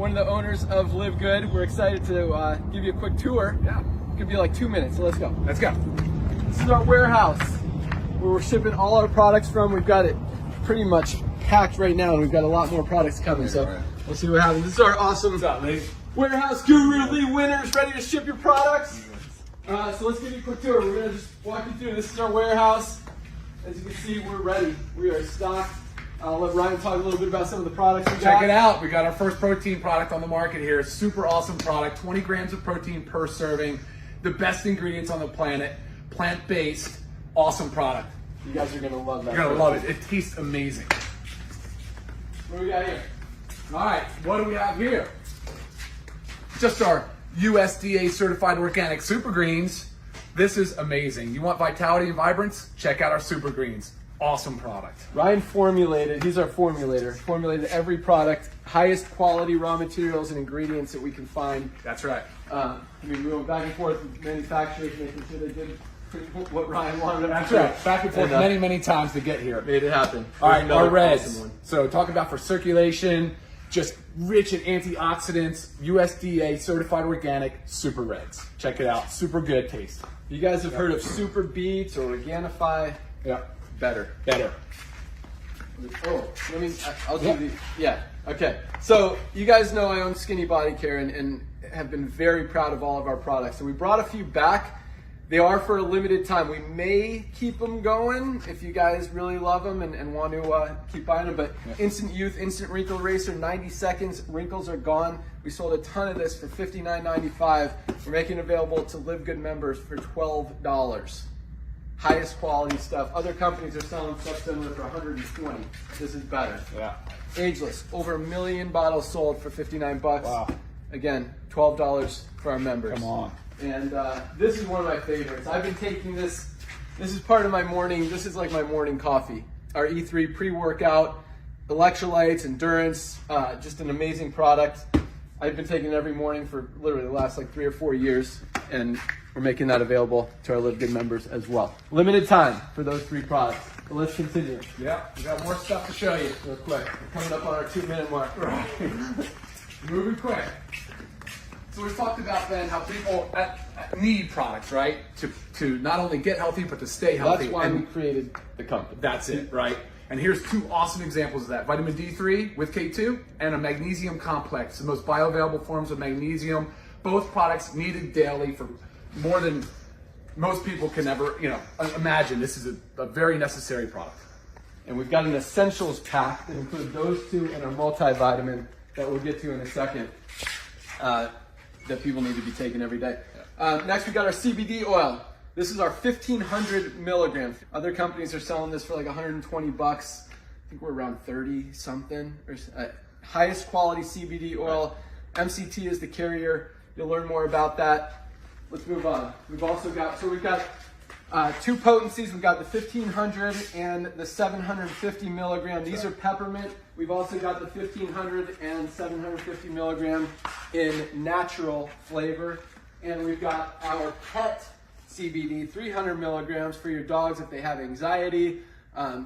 one of the owners of Live Good. We're excited to give you a quick tour. Yeah. It could be like 2 minutes, so let's go. Let's go. This is our warehouse where we're shipping all our products from. We've got it pretty much packed right now, and we've got a lot more products coming, so we'll see what happens. This is our awesome warehouse guru, Lee Winners, ready to ship your products. So let's give you a quick tour. We're gonna just walk you through. This is our warehouse. As you can see, we're ready. We are stocked. I'll let Ryan talk a little bit about some of the products we got. Check it out. We got our first protein product on the market here. Super awesome product. 20 grams of protein per serving. The best ingredients on the planet. Plant-based. Awesome product. You guys are gonna love that. You're gonna love it. It tastes amazing. What do we got here? All right, what do we have here? Just our USDA certified organic super greens. This is amazing. You want vitality and vibrance? Check out our super greens. Awesome product. Ryan formulated, he's our formulator, formulated every product, highest quality raw materials and ingredients that we can find. That's right. We went back and forth with manufacturers, making sure they did what Ryan wanted them to do. That's right. Back and forth many times to get here. Made it happen. All right, our reds. Awesome. So talking about for circulation, just rich in antioxidants, USDA certified organic super reds. Check it out. Super good taste. You guys have heard of Super Beets or Organifi? Yeah. Better. Oh, I'll do the, yeah, okay. So you guys know I own Skinny Body Care and have been very proud of all of our products. So we brought a few back. They are for a limited time. We may keep them going if you guys really love them and want to keep buying them. But Instant Youth, Instant Wrinkle Eraser, 90 seconds, wrinkles are gone. We sold a ton of this for $59.95. We're making it available to Live Good members for $12. Highest quality stuff. Other companies are selling stuff similar for $120. This is better. Yeah. Ageless, over 1 million bottles sold for $59. Wow. Again, $12 for our members. Come on. And this is one of my favorites. I've been taking this. This is part of my morning. This is like my morning coffee. Our E3 pre-workout, electrolytes, endurance, just an amazing product. I've been taking it every morning for literally the last like 3 or 4 years, and we're making that available to our Live Good members as well. Limited time for those 3 products. So let's continue. Yeah, we got more stuff to show you. Real quick. We're coming up on our 2-minute mark. Moving quick. So we've talked about then how people need products, right? To not only get healthy, but to stay healthy. That's why we created the company. That's it, right? And here's 2 awesome examples of that. Vitamin D3 with K2 and a magnesium complex, the most bioavailable forms of magnesium. Both products needed daily for more than most people can ever, imagine. This is a very necessary product. And we've got an essentials pack that includes those 2 and our multivitamin that we'll get to in a second. That people need to be taking every day. Next, we got our CBD oil. This is our 1,500 milligrams. Other companies are selling this for like $120. I think we're around 30 something. Highest quality CBD oil. MCT is the carrier. You'll learn more about that. Let's move on. We've also got, we've got 2 potencies. We've got the 1,500 and the 750 milligram. These are peppermint. We've also got the 1,500 and 750 milligram in natural flavor. And we've got our pet CBD, 300 milligrams for your dogs if they have anxiety,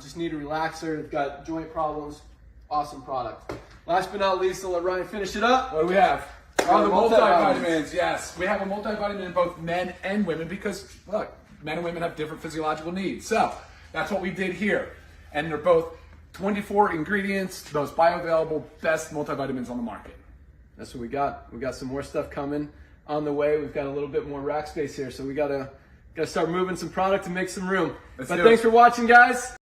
just need a relaxer, they've got joint problems. Awesome product. Last but not least, I'll let Ryan finish it up. What do we have? Oh, the multivitamins, yes. We have a multivitamin in both men and women because, look, men and women have different physiological needs. So that's what we did here. And they're both 24 ingredients, the most bioavailable, best multivitamins on the market. That's what we got. We got some more stuff coming on the way. We've got a little bit more rack space here, so we gotta start moving some product to make some room. But thanks for watching, guys.